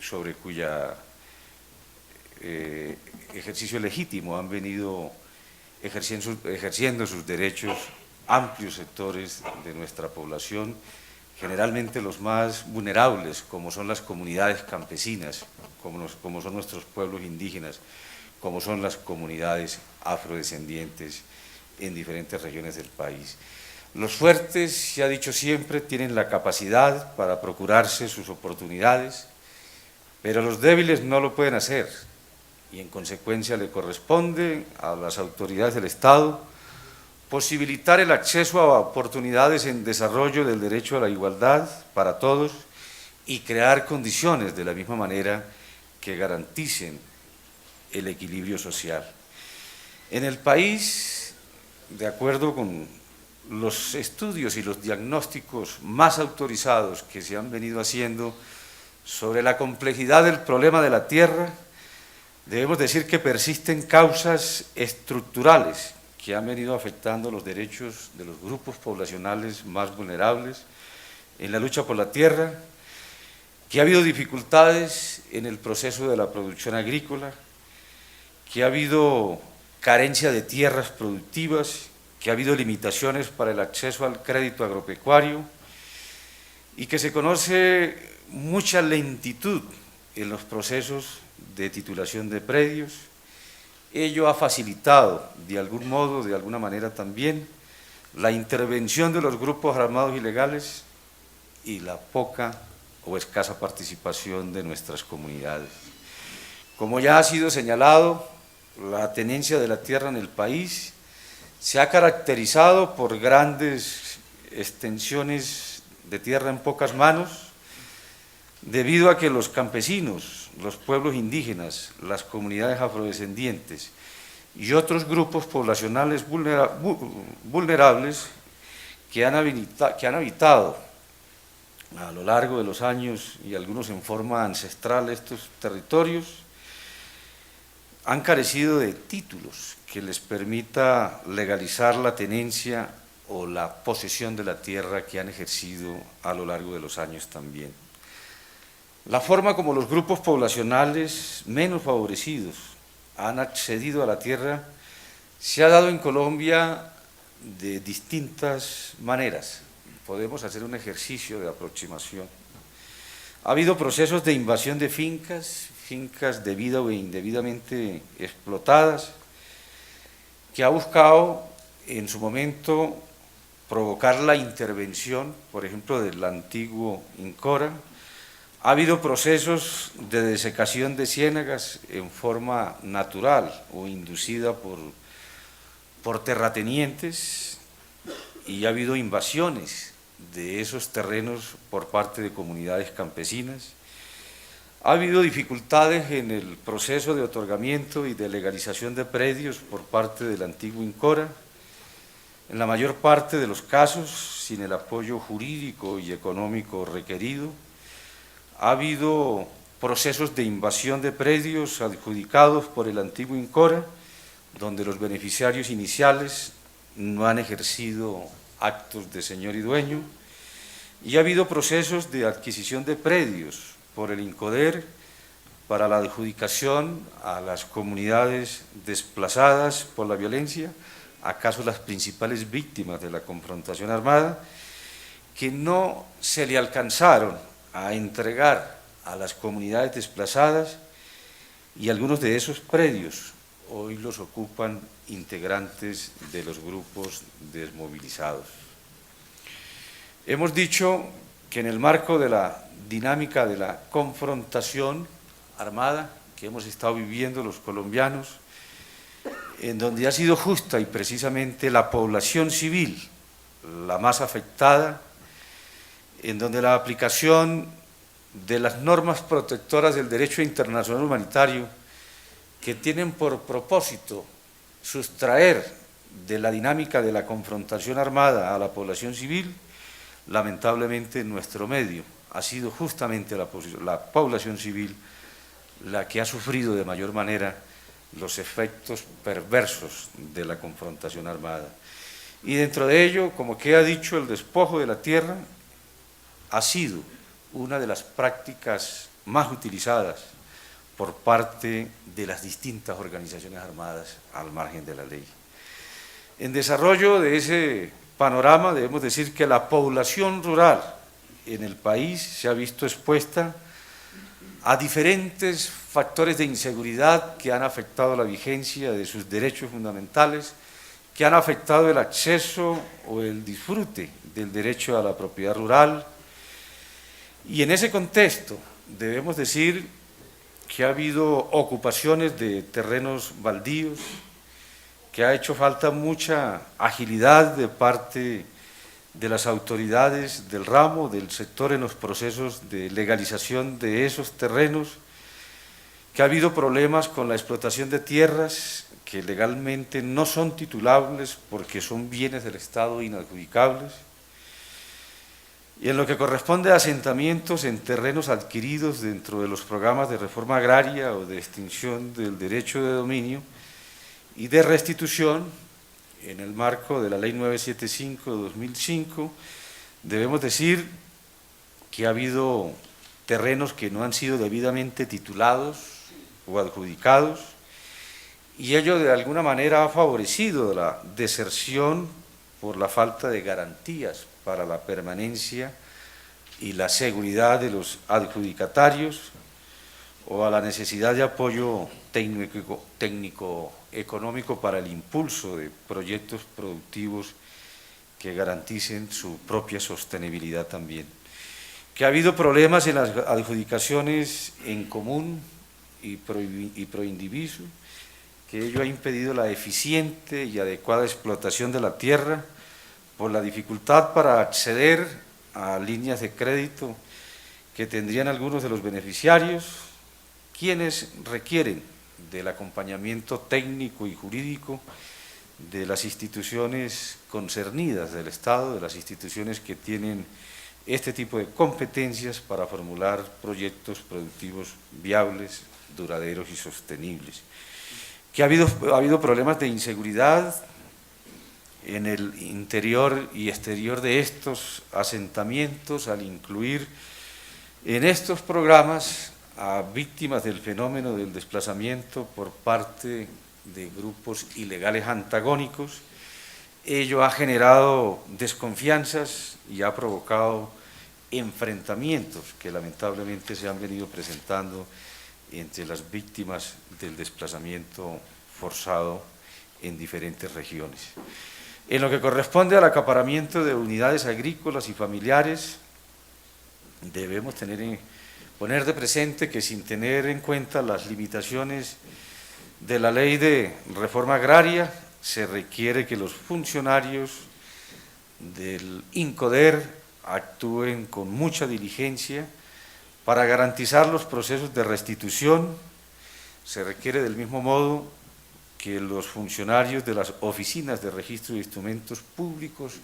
sobre cuya ejercicio legítimo han venido ejerciendo sus derechos amplios sectores de nuestra población, generalmente los más vulnerables, como son las comunidades campesinas, como son nuestros pueblos indígenas, como son las comunidades afrodescendientes en diferentes regiones del país. Los fuertes, se ha dicho siempre, tienen la capacidad para procurarse sus oportunidades, pero los débiles no lo pueden hacer, y en consecuencia le corresponde a las autoridades del Estado posibilitar el acceso a oportunidades en desarrollo del derecho a la igualdad para todos y crear condiciones de la misma manera que garanticen el equilibrio social. En el país, de acuerdo con los estudios y los diagnósticos más autorizados que se han venido haciendo sobre la complejidad del problema de la tierra, debemos decir que persisten causas estructurales que han venido afectando los derechos de los grupos poblacionales más vulnerables en la lucha por la tierra, que ha habido dificultades en el proceso de la producción agrícola, que ha habido carencia de tierras productivas, que ha habido limitaciones para el acceso al crédito agropecuario y que se conoce mucha lentitud en los procesos de titulación de predios. Ello ha facilitado de algún modo, de alguna manera también, la intervención de los grupos armados ilegales y la poca o escasa participación de nuestras comunidades. Como ya ha sido señalado, la tenencia de la tierra en el país se ha caracterizado por grandes extensiones de tierra en pocas manos, debido a que los campesinos, los pueblos indígenas, las comunidades afrodescendientes y otros grupos poblacionales vulnerables que han habitado a lo largo de los años y algunos en forma ancestral estos territorios, han carecido de títulos que les permita legalizar la tenencia o la posesión de la tierra que han ejercido a lo largo de los años también. La forma como los grupos poblacionales menos favorecidos han accedido a la tierra se ha dado en Colombia de distintas maneras. Podemos hacer un ejercicio de aproximación. Ha habido procesos de invasión de fincas debida o indebidamente explotadas, que ha buscado en su momento provocar la intervención, por ejemplo, del antiguo INCORA. Ha habido procesos de desecación de ciénagas en forma natural o inducida por terratenientes, y ha habido invasiones de esos terrenos por parte de comunidades campesinas. Ha habido dificultades en el proceso de otorgamiento y de legalización de predios por parte del antiguo INCORA, en la mayor parte de los casos sin el apoyo jurídico y económico requerido. Ha habido procesos de invasión de predios adjudicados por el antiguo INCORA, donde los beneficiarios iniciales no han ejercido actos de señor y dueño, y ha habido procesos de adquisición de predios por el INCODER para la adjudicación a las comunidades desplazadas por la violencia, acaso las principales víctimas de la confrontación armada, que no se le alcanzaron a entregar a las comunidades desplazadas, y algunos de esos predios hoy los ocupan integrantes de los grupos desmovilizados. Hemos dicho que en el marco de la dinámica de la confrontación armada que hemos estado viviendo los colombianos, en donde ha sido justa y precisamente la población civil la más afectada, en donde la aplicación de las normas protectoras del derecho internacional humanitario, que tienen por propósito sustraer de la dinámica de la confrontación armada a la población civil, lamentablemente en nuestro medio ha sido justamente la población civil la que ha sufrido de mayor manera los efectos perversos de la confrontación armada. Y dentro de ello, como que ha dicho, el despojo de la tierra ha sido una de las prácticas más utilizadas por parte de las distintas organizaciones armadas al margen de la ley. En desarrollo de ese panorama debemos decir que la población rural en el país se ha visto expuesta a diferentes factores de inseguridad que han afectado la vigencia de sus derechos fundamentales, que han afectado el acceso o el disfrute del derecho a la propiedad rural. Y en ese contexto debemos decir que ha habido ocupaciones de terrenos baldíos, que ha hecho falta mucha agilidad de parte de las autoridades del ramo, del sector en los procesos de legalización de esos terrenos, que ha habido problemas con la explotación de tierras que legalmente no son titulables porque son bienes del Estado inadjudicables, y en lo que corresponde a asentamientos en terrenos adquiridos dentro de los programas de reforma agraria o de extinción del derecho de dominio y de restitución, en el marco de la Ley 975 de 2005, debemos decir que ha habido terrenos que no han sido debidamente titulados o adjudicados, y ello de alguna manera ha favorecido la deserción por la falta de garantías para la permanencia y la seguridad de los adjudicatarios, o a la necesidad de apoyo técnico-económico para el impulso de proyectos productivos que garanticen su propia sostenibilidad también. Que ha habido problemas en las adjudicaciones en común y pro indiviso, que ello ha impedido la eficiente y adecuada explotación de la tierra por la dificultad para acceder a líneas de crédito que tendrían algunos de los beneficiarios, quienes requieren del acompañamiento técnico y jurídico de las instituciones concernidas del Estado, de las instituciones que tienen este tipo de competencias para formular proyectos productivos viables, duraderos y sostenibles. Que ha habido problemas de inseguridad en el interior y exterior de estos asentamientos, al incluir en estos programas a víctimas del fenómeno del desplazamiento por parte de grupos ilegales antagónicos. Ello ha generado desconfianzas y ha provocado enfrentamientos que lamentablemente se han venido presentando entre las víctimas del desplazamiento forzado en diferentes regiones. En lo que corresponde al acaparamiento de unidades agrícolas y familiares, debemos poner de presente que, sin tener en cuenta las limitaciones de la ley de reforma agraria, se requiere que los funcionarios del INCODER actúen con mucha diligencia para garantizar los procesos de restitución. Se requiere del mismo modo que los funcionarios de las oficinas de registro de instrumentos públicos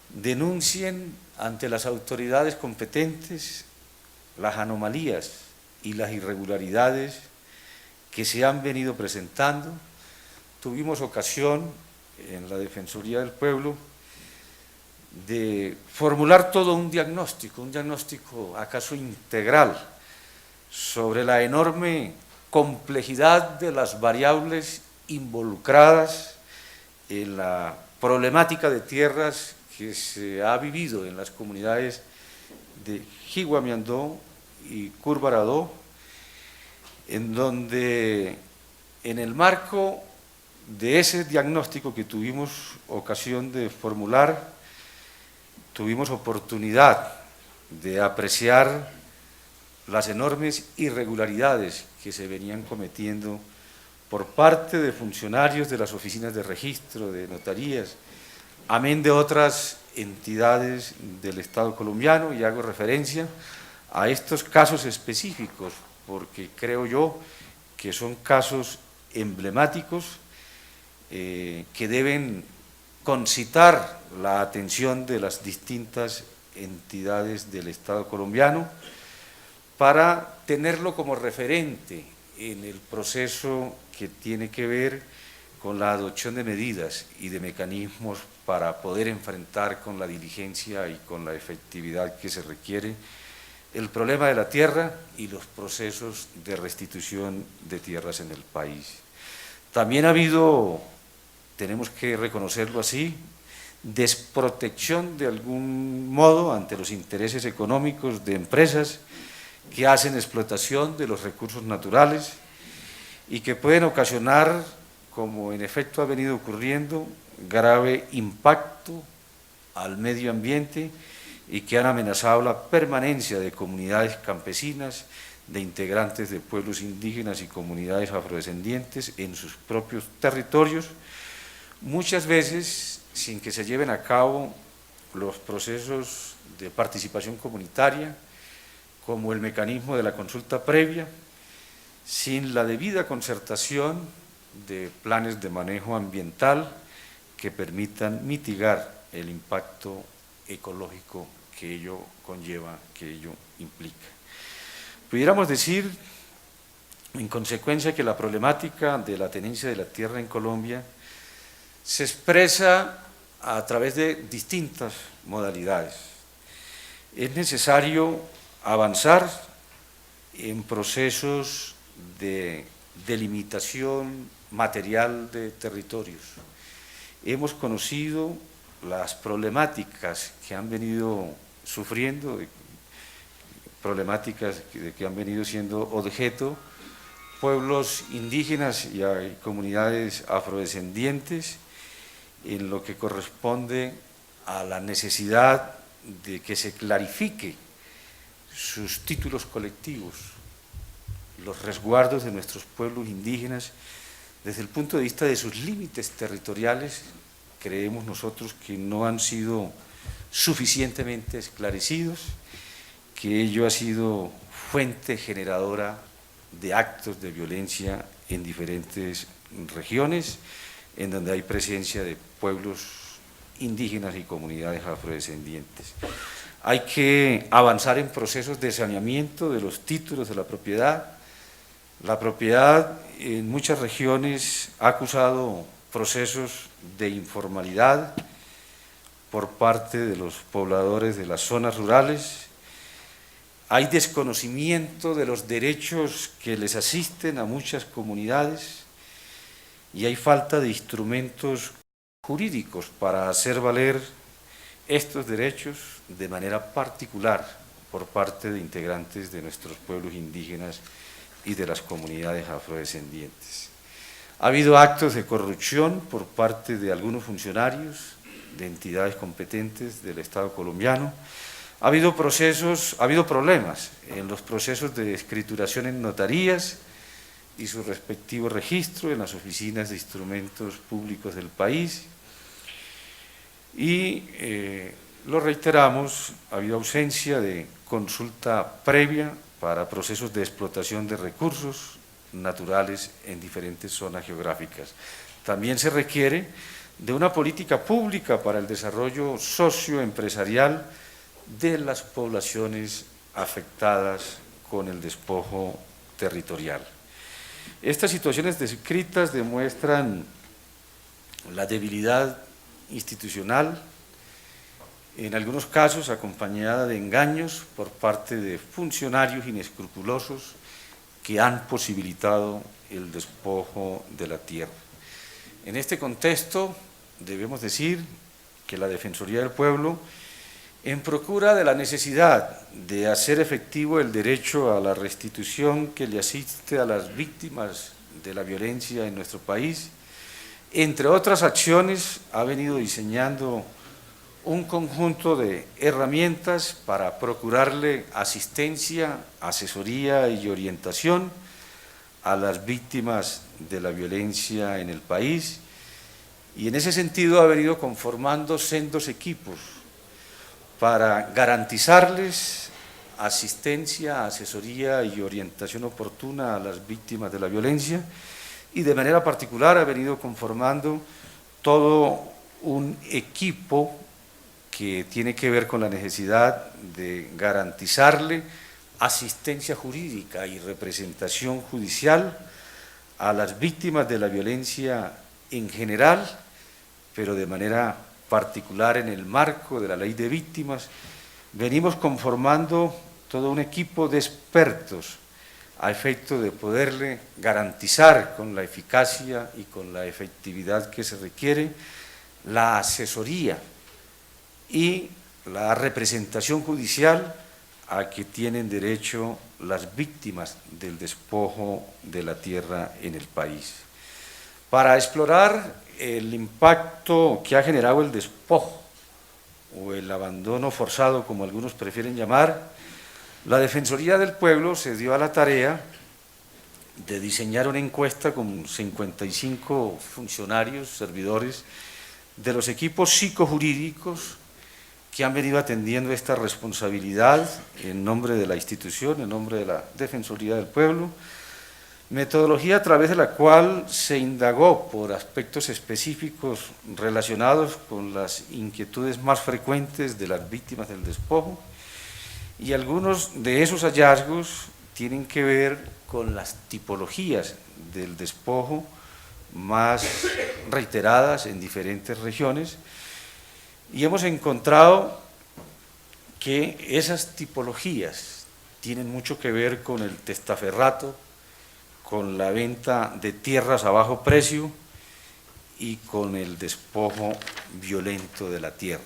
denuncien ante las autoridades competentes las anomalías y las irregularidades que se han venido presentando. Tuvimos ocasión en la Defensoría del Pueblo de formular todo un diagnóstico acaso integral sobre la enorme complejidad de las variables involucradas en la problemática de tierras que se ha vivido en las comunidades de Jiguamiandó y Curvaradó, en donde, en el marco de ese diagnóstico que tuvimos ocasión de formular, tuvimos oportunidad de apreciar las enormes irregularidades que se venían cometiendo por parte de funcionarios de las oficinas de registro, de notarías, amén de otras entidades del Estado colombiano, y hago referencia a estos casos específicos porque creo yo que son casos emblemáticos que deben concitar la atención de las distintas entidades del Estado colombiano para tenerlo como referente en el proceso que tiene que ver con la adopción de medidas y de mecanismos para poder enfrentar con la diligencia y con la efectividad que se requiere el problema de la tierra y los procesos de restitución de tierras en el país. También ha habido, tenemos que reconocerlo así, desprotección de algún modo ante los intereses económicos de empresas que hacen explotación de los recursos naturales y que pueden ocasionar, como en efecto ha venido ocurriendo, grave impacto al medio ambiente y que han amenazado la permanencia de comunidades campesinas, de integrantes de pueblos indígenas y comunidades afrodescendientes en sus propios territorios, muchas veces sin que se lleven a cabo los procesos de participación comunitaria, como el mecanismo de la consulta previa, sin la debida concertación de planes de manejo ambiental que permitan mitigar el impacto ecológico que ello conlleva, que ello implica. Pudiéramos decir, en consecuencia, que la problemática de la tenencia de la tierra en Colombia se expresa a través de distintas modalidades. Es necesario avanzar en procesos de delimitación material de territorios. Hemos conocido las problemáticas que han venido sufriendo, problemáticas que han venido siendo objeto pueblos indígenas y comunidades afrodescendientes en lo que corresponde a la necesidad de que se clarifique sus títulos colectivos, los resguardos de nuestros pueblos indígenas desde el punto de vista de sus límites territoriales. Creemos nosotros que no han sido suficientemente esclarecidos, que ello ha sido fuente generadora de actos de violencia en diferentes regiones, en donde hay presencia de pueblos indígenas y comunidades afrodescendientes. Hay que avanzar en procesos de saneamiento de los títulos de la propiedad. La propiedad en muchas regiones ha acusado procesos de informalidad por parte de los pobladores de las zonas rurales. Hay desconocimiento de los derechos que les asisten a muchas comunidades y hay falta de instrumentos jurídicos para hacer valer estos derechos de manera particular por parte de integrantes de nuestros pueblos indígenas y de las comunidades afrodescendientes. Ha habido actos de corrupción por parte de algunos funcionarios de entidades competentes del Estado colombiano. Ha habido problemas en los procesos de escrituración en notarías y su respectivo registro en las oficinas de instrumentos públicos del país. Y lo reiteramos, ha habido ausencia de consulta previa para procesos de explotación de recursos naturales en diferentes zonas geográficas. También se requiere de una política pública para el desarrollo socioempresarial de las poblaciones afectadas con el despojo territorial. Estas situaciones descritas demuestran la debilidad institucional, en algunos casos acompañada de engaños por parte de funcionarios inescrupulosos que han posibilitado el despojo de la tierra. En este contexto debemos decir que la Defensoría del Pueblo, en procura de la necesidad de hacer efectivo el derecho a la restitución que le asiste a las víctimas de la violencia en nuestro país, entre otras acciones ha venido diseñando un conjunto de herramientas para procurarle asistencia, asesoría y orientación a las víctimas de la violencia en el país, y en ese sentido ha venido conformando sendos equipos para garantizarles asistencia, asesoría y orientación oportuna a las víctimas de la violencia, y de manera particular ha venido conformando todo un equipo que tiene que ver con la necesidad de garantizarle asistencia jurídica y representación judicial a las víctimas de la violencia en general, pero de manera particular en el marco de la Ley de Víctimas. Venimos conformando todo un equipo de expertos a efecto de poderle garantizar con la eficacia y con la efectividad que se requiere la asesoría y la representación judicial a que tienen derecho las víctimas del despojo de la tierra en el país. Para explorar el impacto que ha generado el despojo o el abandono forzado, como algunos prefieren llamar, la Defensoría del Pueblo se dio a la tarea de diseñar una encuesta con 55 funcionarios, servidores de los equipos psicojurídicos que han venido atendiendo esta responsabilidad en nombre de la institución, en nombre de la Defensoría del Pueblo, metodología a través de la cual se indagó por aspectos específicos relacionados con las inquietudes más frecuentes de las víctimas del despojo, y algunos de esos hallazgos tienen que ver con las tipologías del despojo más reiteradas en diferentes regiones, y hemos encontrado que esas tipologías tienen mucho que ver con el testaferrato, con la venta de tierras a bajo precio y con el despojo violento de la tierra.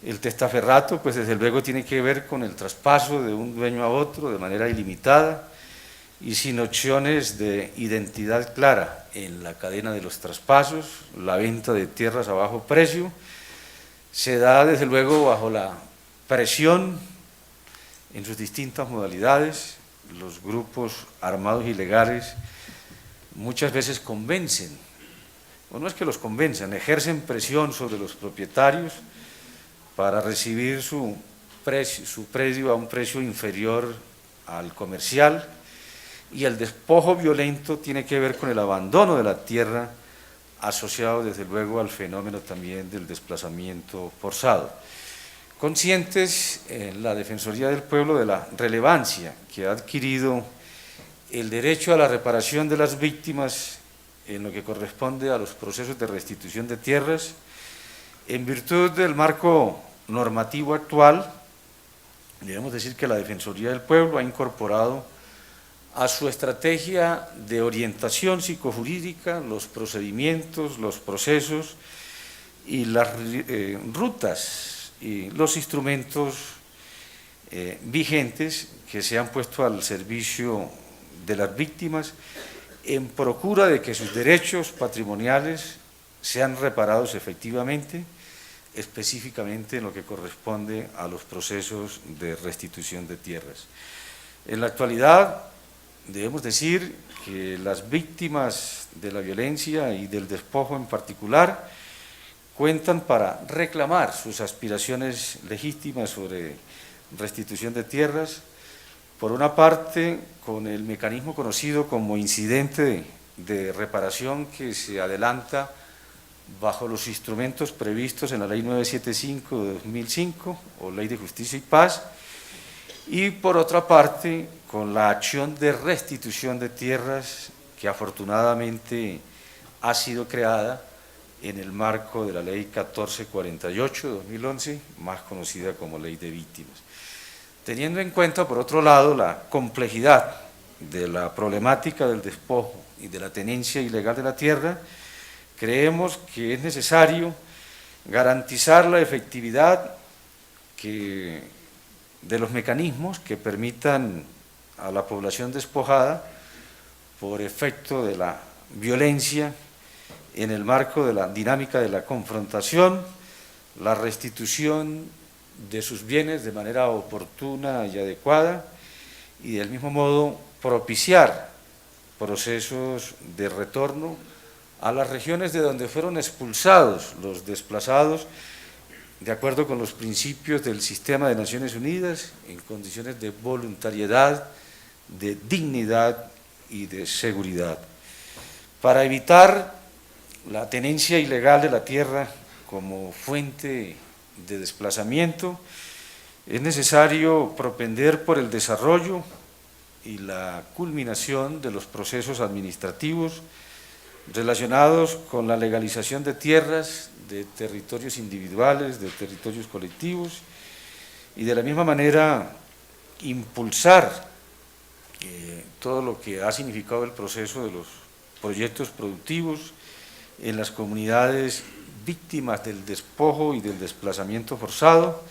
El testaferrato, pues desde luego tiene que ver con el traspaso de un dueño a otro de manera ilimitada y sin opciones de identidad clara en la cadena de los traspasos. La venta de tierras a bajo precio se da desde luego bajo la presión en sus distintas modalidades. Los grupos armados ilegales muchas veces convencen, o no es que los convenzan, ejercen presión sobre los propietarios para recibir su predio a un precio inferior al comercial, y el despojo violento tiene que ver con el abandono de la tierra, asociado desde luego al fenómeno también del desplazamiento forzado. Conscientes en la Defensoría del Pueblo de la relevancia que ha adquirido el derecho a la reparación de las víctimas en lo que corresponde a los procesos de restitución de tierras, en virtud del marco normativo actual, debemos decir que la Defensoría del Pueblo ha incorporado a su estrategia de orientación psicojurídica los procedimientos, los procesos y las rutas y los instrumentos vigentes que se han puesto al servicio de las víctimas en procura de que sus derechos patrimoniales sean reparados efectivamente, específicamente en lo que corresponde a los procesos de restitución de tierras. En la actualidad debemos decir que las víctimas de la violencia y del despojo en particular cuentan para reclamar sus aspiraciones legítimas sobre restitución de tierras, por una parte con el mecanismo conocido como incidente de reparación que se adelanta bajo los instrumentos previstos en la Ley 975 de 2005 o Ley de Justicia y Paz, y por otra parte con la acción de restitución de tierras que afortunadamente ha sido creada en el marco de la Ley 1448 de 2011, más conocida como Ley de Víctimas. Teniendo en cuenta, por otro lado, la complejidad de la problemática del despojo y de la tenencia ilegal de la tierra, creemos que es necesario garantizar la efectividad de los mecanismos que permitan a la población despojada, por efecto de la violencia, en el marco de la dinámica de la confrontación, la restitución de sus bienes de manera oportuna y adecuada, y del mismo modo propiciar procesos de retorno a las regiones de donde fueron expulsados los desplazados, de acuerdo con los principios del sistema de Naciones Unidas, en condiciones de voluntariedad, de dignidad y de seguridad. Para evitar la tenencia ilegal de la tierra como fuente de desplazamiento, es necesario propender por el desarrollo y la culminación de los procesos administrativos relacionados con la legalización de tierras, de territorios individuales, de territorios colectivos, y de la misma manera impulsar todo lo que ha significado el proceso de los proyectos productivos en las comunidades víctimas del despojo y del desplazamiento forzado,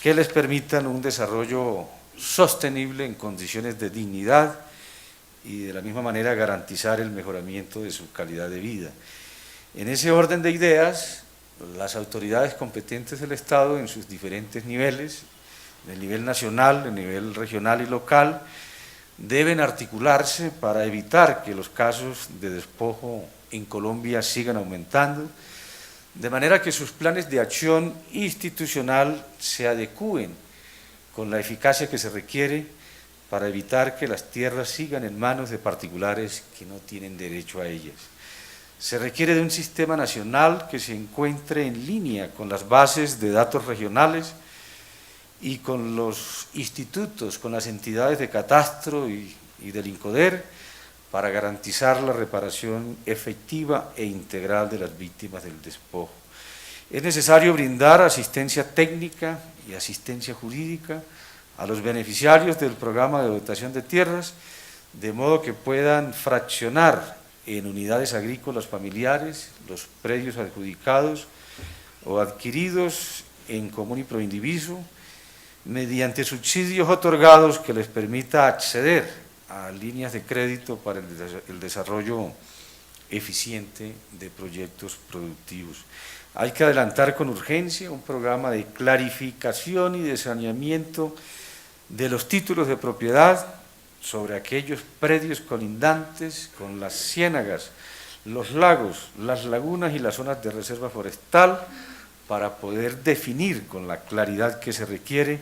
que les permitan un desarrollo sostenible en condiciones de dignidad y de la misma manera garantizar el mejoramiento de su calidad de vida. En ese orden de ideas, las autoridades competentes del Estado en sus diferentes niveles, en el nivel nacional, en el nivel regional y local, deben articularse para evitar que los casos de despojo en Colombia sigan aumentando, de manera que sus planes de acción institucional se adecúen con la eficacia que se requiere para evitar que las tierras sigan en manos de particulares que no tienen derecho a ellas. Se requiere de un sistema nacional que se encuentre en línea con las bases de datos regionales y con los institutos, con las entidades de catastro y del INCODER, para garantizar la reparación efectiva e integral de las víctimas del despojo. Es necesario brindar asistencia técnica y asistencia jurídica a los beneficiarios del programa de dotación de tierras, de modo que puedan fraccionar en unidades agrícolas familiares los predios adjudicados o adquiridos en común y proindiviso, mediante subsidios otorgados que les permita acceder a líneas de crédito para el desarrollo eficiente de proyectos productivos. Hay que adelantar con urgencia un programa de clarificación y de saneamiento de los títulos de propiedad sobre aquellos predios colindantes con las ciénagas, los lagos, las lagunas y las zonas de reserva forestal, para poder definir con la claridad que se requiere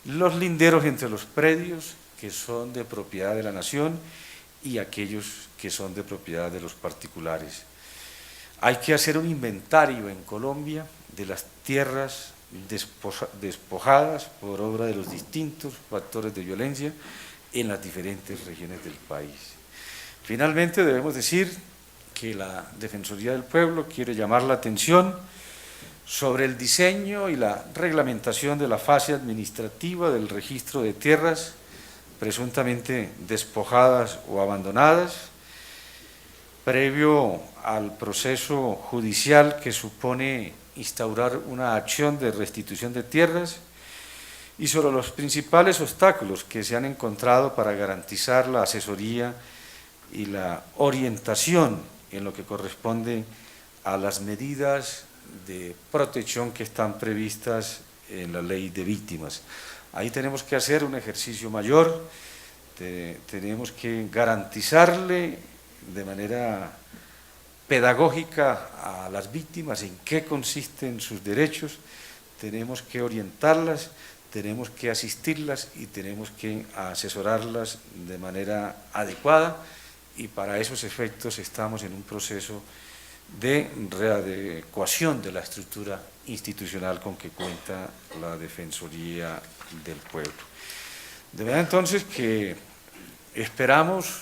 los linderos entre los predios que son de propiedad de la nación y aquellos que son de propiedad de los particulares. Hay que hacer un inventario en Colombia de las tierras despojadas por obra de los distintos factores de violencia en las diferentes regiones del país. Finalmente, debemos decir que la Defensoría del Pueblo quiere llamar la atención sobre el diseño y la reglamentación de la fase administrativa del registro de tierras presuntamente despojadas o abandonadas, previo al proceso judicial que supone instaurar una acción de restitución de tierras, y sobre los principales obstáculos que se han encontrado para garantizar la asesoría y la orientación en lo que corresponde a las medidas de protección que están previstas en la ley de víctimas. Ahí tenemos que hacer un ejercicio mayor, tenemos que garantizarle de manera pedagógica a las víctimas en qué consisten sus derechos, tenemos que orientarlas, tenemos que asistirlas y tenemos que asesorarlas de manera adecuada, y para esos efectos estamos en un proceso de readecuación de la estructura institucional con que cuenta la Defensoría del Pueblo. De manera entonces que esperamos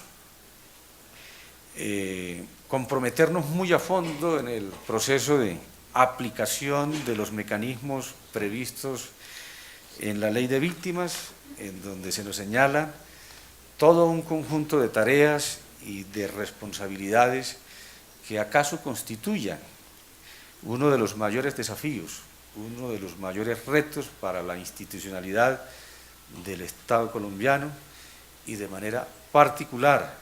comprometernos muy a fondo en el proceso de aplicación de los mecanismos previstos en la Ley de Víctimas, en donde se nos señala todo un conjunto de tareas y de responsabilidades que acaso constituyan uno de los mayores desafíos, uno de los mayores retos para la institucionalidad del Estado colombiano, y de manera particular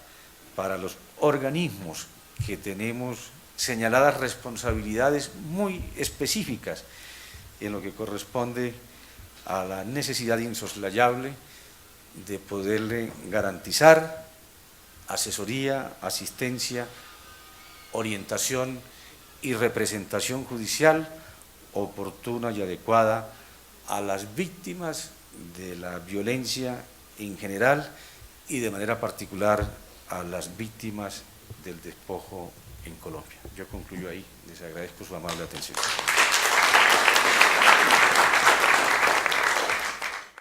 para los organismos que tenemos señaladas responsabilidades muy específicas en lo que corresponde a la necesidad insoslayable de poderle garantizar asesoría, asistencia, orientación y representación judicial oportuna y adecuada a las víctimas de la violencia en general y de manera particular a las víctimas del despojo en Colombia. Yo concluyo ahí, les agradezco su amable atención.